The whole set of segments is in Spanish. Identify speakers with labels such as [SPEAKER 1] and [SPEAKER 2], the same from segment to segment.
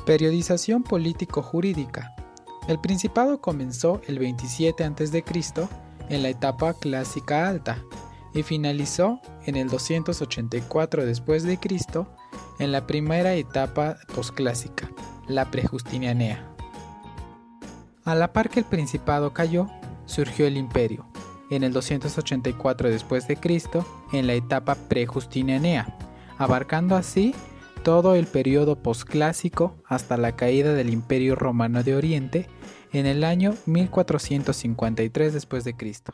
[SPEAKER 1] Periodización político-jurídica. El Principado comenzó el 27 a.C. en la etapa clásica alta y finalizó en el 284 después de Cristo en la primera etapa posclásica, la prejustinianea. A la par que el Principado cayó, surgió el Imperio, en el 284 después de Cristo en la etapa prejustinianea, abarcando así todo el periodo posclásico hasta la caída del Imperio Romano de Oriente en el año 1453 después de Cristo.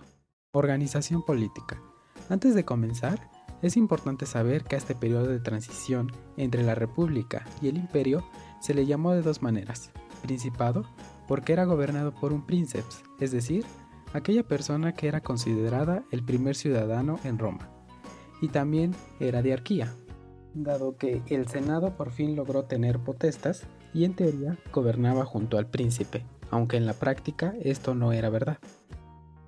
[SPEAKER 1] Organización política. Antes de comenzar, es importante saber que a este periodo de transición entre la República y el Imperio se le llamó de dos maneras: Principado, porque era gobernado por un princeps, es decir, aquella persona que era considerada el primer ciudadano en Roma, y también era diarquía, dado que el Senado por fin logró tener potestas y en teoría gobernaba junto al príncipe, aunque en la práctica esto no era verdad.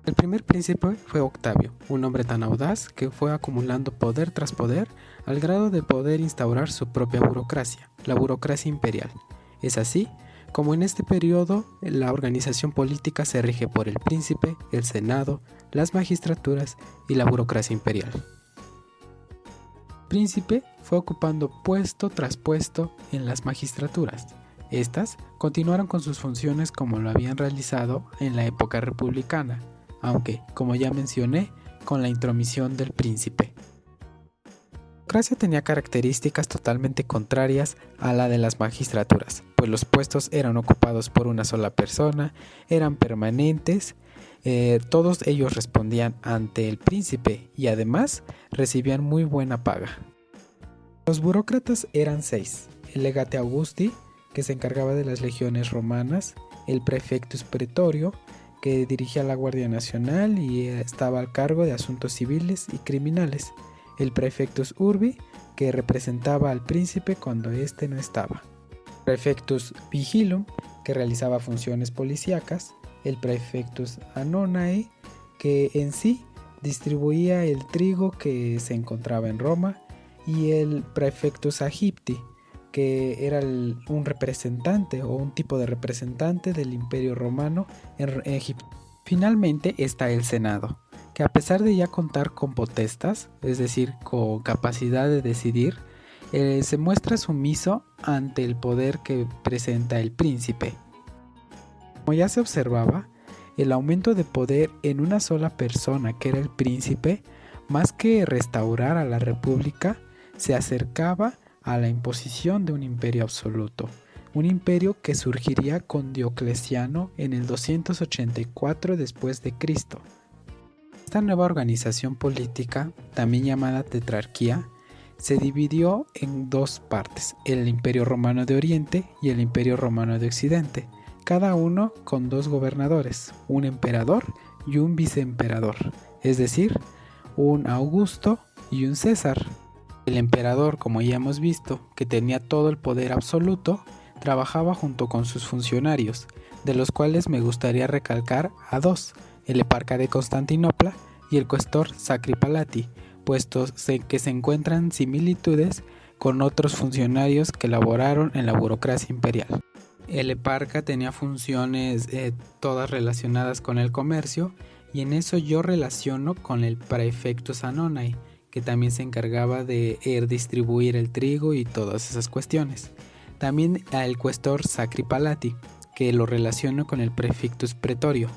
[SPEAKER 1] El primer príncipe fue Octavio, un hombre tan audaz que fue acumulando poder tras poder al grado de poder instaurar su propia burocracia, la burocracia imperial. Es así como en este periodo la organización política se rige por el príncipe, el Senado, las magistraturas y la burocracia imperial. Príncipe fue ocupando puesto tras puesto en las magistraturas. Estas continuaron con sus funciones como lo habían realizado en la época republicana, aunque, como ya mencioné, con la intromisión del príncipe. La burocracia tenía características totalmente contrarias a la de las magistraturas, pues los puestos eran ocupados por una sola persona, eran permanentes, todos ellos respondían ante el príncipe y además recibían muy buena paga. Los burócratas eran 6: el legate Augusti, que se encargaba de las legiones romanas; el praefectus praetorio, que dirigía la Guardia Nacional y estaba al cargo de asuntos civiles y criminales; el praefectus urbi, que representaba al príncipe cuando éste no estaba; el praefectus vigilum, que realizaba funciones policíacas; el praefectus annonae, que en sí distribuía el trigo que se encontraba en Roma; y el praefectus Aegypti, que era un representante o un tipo de representante del Imperio Romano en Egipto. Finalmente está el Senado, que a pesar de ya contar con potestas, es decir, con capacidad de decidir, se muestra sumiso ante el poder que presenta el príncipe. Como ya se observaba, el aumento de poder en una sola persona, que era el príncipe, más que restaurar a la república, se acercaba a la imposición de un imperio absoluto, un imperio que surgiría con Diocleciano en el 284 después de Cristo. Esta nueva organización política, también llamada tetrarquía, se dividió en dos partes: el Imperio Romano de Oriente y el Imperio Romano de Occidente, cada uno con dos gobernadores, un emperador y un viceemperador, es decir, un Augusto y un César. El emperador, como ya hemos visto, que tenía todo el poder absoluto, trabajaba junto con sus funcionarios, de los cuales me gustaría recalcar a dos: el eparca de Constantinopla y el cuestor Sacripalati, puestos que se encuentran similitudes con otros funcionarios que laboraron en la burocracia imperial. El eparca tenía funciones todas relacionadas con el comercio, y en eso yo relaciono con el praefectus annonae, que también se encargaba de distribuir el trigo y todas esas cuestiones. También al cuestor Sacripalati, que lo relaciono con el praefectus praetorio.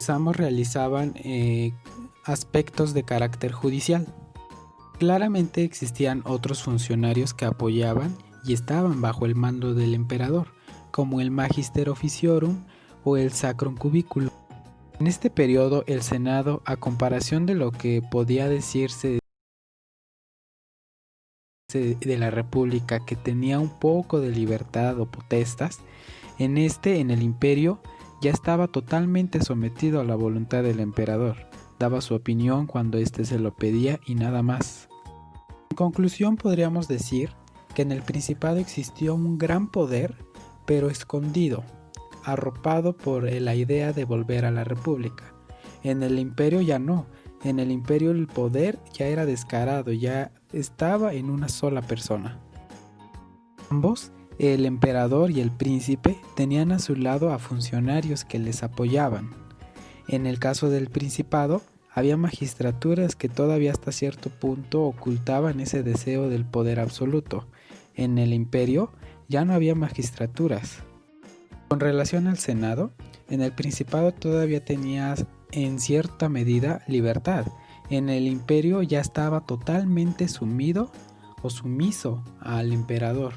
[SPEAKER 1] Ambos realizaban aspectos de carácter judicial. Claramente existían otros funcionarios que apoyaban y estaban bajo el mando del emperador, como el Magister Officiorum o el Sacrum Cubiculum. En este periodo el Senado, a comparación de lo que podía decirse de la República, que tenía un poco de libertad o potestas, en el Imperio ya estaba totalmente sometido a la voluntad del emperador. Daba su opinión cuando éste se lo pedía y nada más. En conclusión, podríamos decir que en el Principado existió un gran poder, pero escondido, arropado por la idea de volver a la República. En el Imperio ya no. En el Imperio el poder ya era descarado, ya estaba en una sola persona. Ambos El emperador y el príncipe tenían a su lado a funcionarios que les apoyaban. En el caso del principado, había magistraturas que todavía hasta cierto punto ocultaban ese deseo del poder absoluto. En el imperio ya no había magistraturas. Con relación al Senado, en el Principado todavía tenías en cierta medida libertad. En el imperio ya estaba totalmente sumido o sumiso al emperador.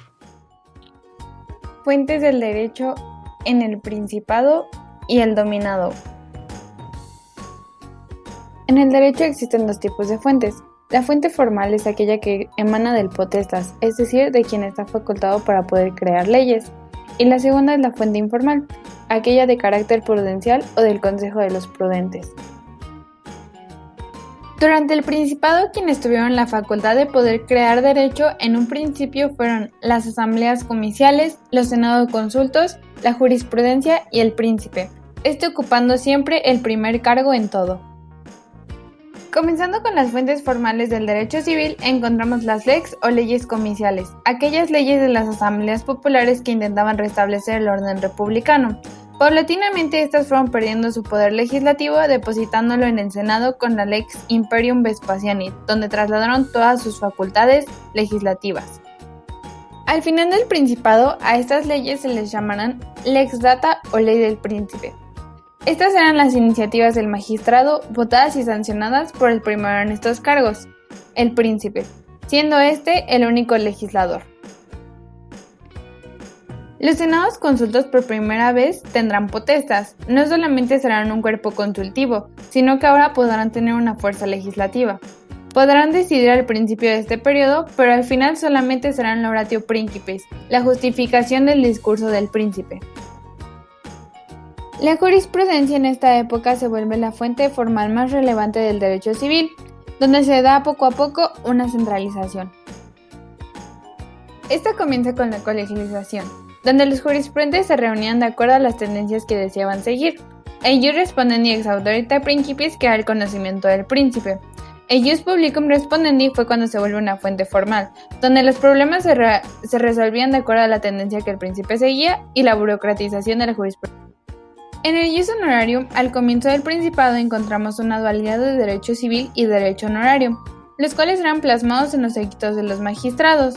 [SPEAKER 2] Fuentes del derecho en el Principado y el dominado. En el derecho existen dos tipos de fuentes. La fuente formal es aquella que emana del potestas, es decir, de quien está facultado para poder crear leyes. Y la segunda es la fuente informal, aquella de carácter prudencial o del consejo de los prudentes. Durante el Principado, quienes tuvieron la facultad de poder crear derecho en un principio fueron las asambleas comiciales, los senados consultos, la jurisprudencia y el príncipe, ocupando siempre el primer cargo en todo. Comenzando con las fuentes formales del derecho civil, encontramos las lex o leyes comiciales, aquellas leyes de las asambleas populares que intentaban restablecer el orden republicano. Paulatinamente estas fueron perdiendo su poder legislativo, depositándolo en el Senado con la Lex Imperium Vespasiani, donde trasladaron todas sus facultades legislativas. Al final del Principado, a estas leyes se les llamarán Lex Data o Ley del Príncipe. Estas eran las iniciativas del magistrado, votadas y sancionadas por el primero en estos cargos, el príncipe, siendo este el único legislador. Los senados consultos por primera vez tendrán potestas, no solamente serán un cuerpo consultivo, sino que ahora podrán tener una fuerza legislativa. Podrán decidir al principio de este periodo, pero al final solamente serán laudatio principis, la justificación del discurso del príncipe. La jurisprudencia en esta época se vuelve la fuente formal más relevante del derecho civil, donde se da poco a poco una centralización. Esta comienza con la colegialización, donde los jurisprudentes se reunían de acuerdo a las tendencias que deseaban seguir. El ius respondendi ex autoritatea principis, que era el conocimiento del príncipe. El ius publicum respondendi fue cuando se vuelve una fuente formal, donde los problemas se resolvían de acuerdo a la tendencia que el príncipe seguía y la burocratización de la jurisprudencia. En el ius honorarium, al comienzo del Principado encontramos una dualidad de derecho civil y derecho honorario, los cuales eran plasmados en los edictos de los magistrados.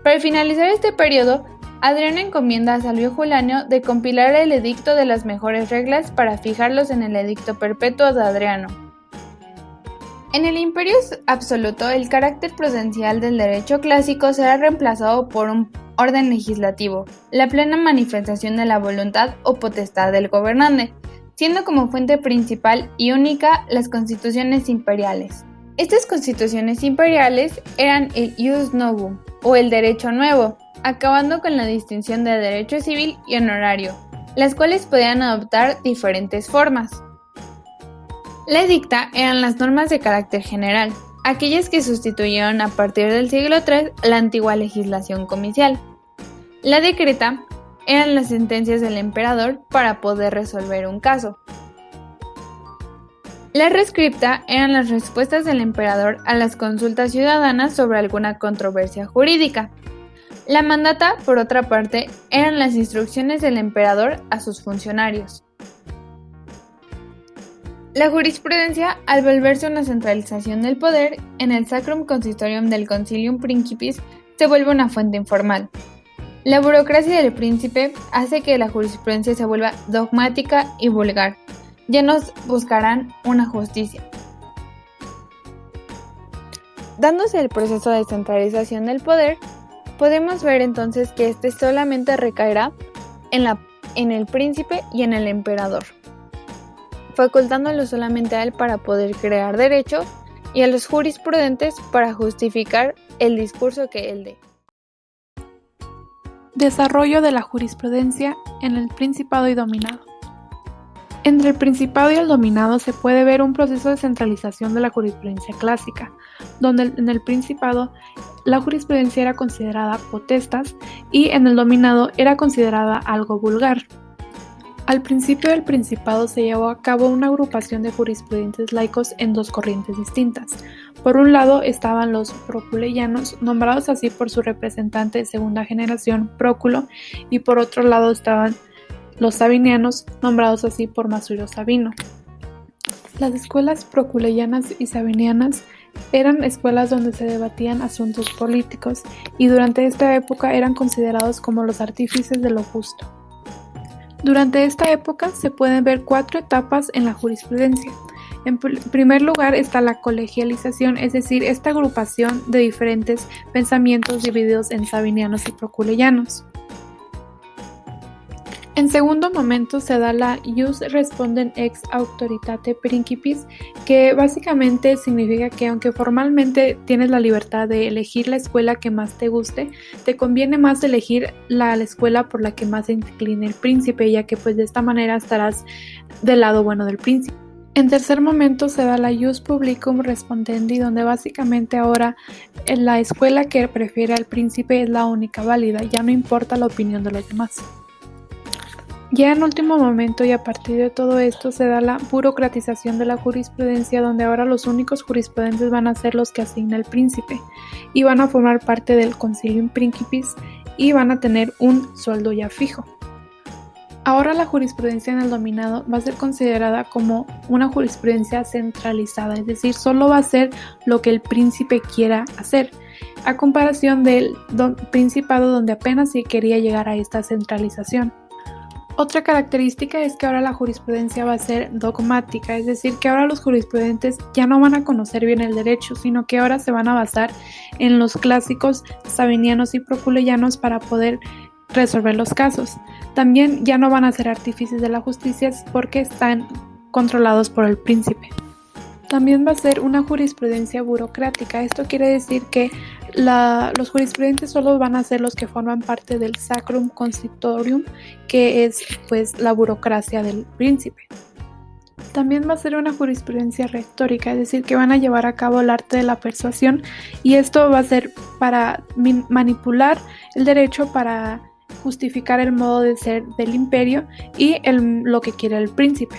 [SPEAKER 2] Para finalizar este periodo, Adriano encomienda a Salvio Juliano de compilar el edicto de las mejores reglas para fijarlos en el edicto perpetuo de Adriano. En el imperio absoluto, el carácter prudencial del derecho clásico será reemplazado por un orden legislativo, la plena manifestación de la voluntad o potestad del gobernante, siendo como fuente principal y única las constituciones imperiales. Estas constituciones imperiales eran el ius novum, o el derecho nuevo, acabando con la distinción de derecho civil y honorario, las cuales podían adoptar diferentes formas. La edicta eran las normas de carácter general, aquellas que sustituyeron a partir del siglo III la antigua legislación comicial. La decreta eran las sentencias del emperador para poder resolver un caso. La rescripta eran las respuestas del emperador a las consultas ciudadanas sobre alguna controversia jurídica. La mandata, por otra parte, eran las instrucciones del emperador a sus funcionarios. La jurisprudencia, al volverse una centralización del poder, en el Sacrum Consistorium del Concilium Principis se vuelve una fuente informal. La burocracia del príncipe hace que la jurisprudencia se vuelva dogmática y vulgar. Ya nos buscarán una justicia. Dándose el proceso de centralización del poder, podemos ver entonces que este solamente recaerá en el príncipe y en el emperador, facultándolo solamente a él para poder crear derecho y a los jurisprudentes para justificar el discurso que él dé.
[SPEAKER 3] Desarrollo de la jurisprudencia en el Principado y Dominado. Entre el Principado y el Dominado se puede ver un proceso de centralización de la jurisprudencia clásica, donde en el Principado la jurisprudencia era considerada potestas y en el Dominado era considerada algo vulgar. Al principio del Principado se llevó a cabo una agrupación de jurisprudentes laicos en dos corrientes distintas. Por un lado estaban los proculeyanos, nombrados así por su representante de segunda generación, Próculo, y por otro lado estaban los sabinianos, nombrados así por Masurio Sabino. Las escuelas proculeyanas y sabinianas eran escuelas donde se debatían asuntos políticos y durante esta época eran considerados como los artífices de lo justo. Durante esta época se pueden ver 4 etapas en la jurisprudencia. En primer lugar está la colegialización, es decir, esta agrupación de diferentes pensamientos divididos en sabinianos y proculeyanos. En segundo momento se da la ius respondent ex auctoritate principis, que básicamente significa que aunque formalmente tienes la libertad de elegir la escuela que más te guste, te conviene más elegir la escuela por la que más se incline el príncipe, ya que pues de esta manera estarás del lado bueno del príncipe. En tercer momento se da la ius publicum respondendi, donde básicamente ahora la escuela que prefiere al príncipe es la única válida, ya no importa la opinión de los demás. Ya en último momento y a partir de todo esto se da la burocratización de la jurisprudencia, donde ahora los únicos jurisprudentes van a ser los que asigna el príncipe y van a formar parte del concilium principis y van a tener un sueldo ya fijo. Ahora la jurisprudencia en el dominado va a ser considerada como una jurisprudencia centralizada, es decir, solo va a hacer lo que el príncipe quiera hacer, a comparación del principado donde apenas se quería llegar a esta centralización. Otra característica es que ahora la jurisprudencia va a ser dogmática, es decir, que ahora los jurisprudentes ya no van a conocer bien el derecho, sino que ahora se van a basar en los clásicos sabinianos y proculeyanos para poder resolver los casos. También ya no van a ser artífices de la justicia porque están controlados por el príncipe. También va a ser una jurisprudencia burocrática. Esto quiere decir que los jurisprudentes solo van a ser los que forman parte del Sacrum Constitutorium, que es pues la burocracia del príncipe. También va a ser una jurisprudencia retórica, es decir, que van a llevar a cabo el arte de la persuasión y esto va a ser para manipular el derecho para justificar el modo de ser del imperio y lo que quiere el príncipe.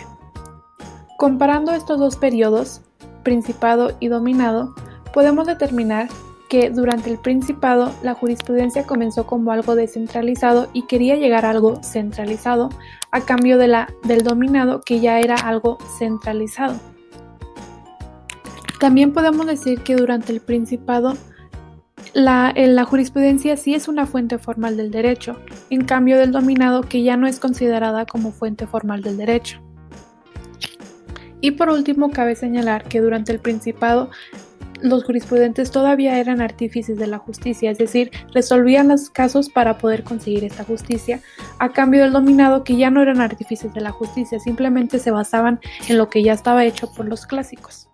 [SPEAKER 3] Comparando estos dos periodos, principado y dominado, podemos determinar que durante el principado la jurisprudencia comenzó como algo descentralizado y quería llegar a algo centralizado, a cambio del dominado que ya era algo centralizado. También podemos decir que durante el principado la jurisprudencia sí es una fuente formal del derecho, en cambio del dominado que ya no es considerada como fuente formal del derecho. Y por último, cabe señalar que durante el Principado los jurisprudentes todavía eran artífices de la justicia, es decir, resolvían los casos para poder conseguir esta justicia, a cambio del dominado que ya no eran artífices de la justicia, simplemente se basaban en lo que ya estaba hecho por los clásicos.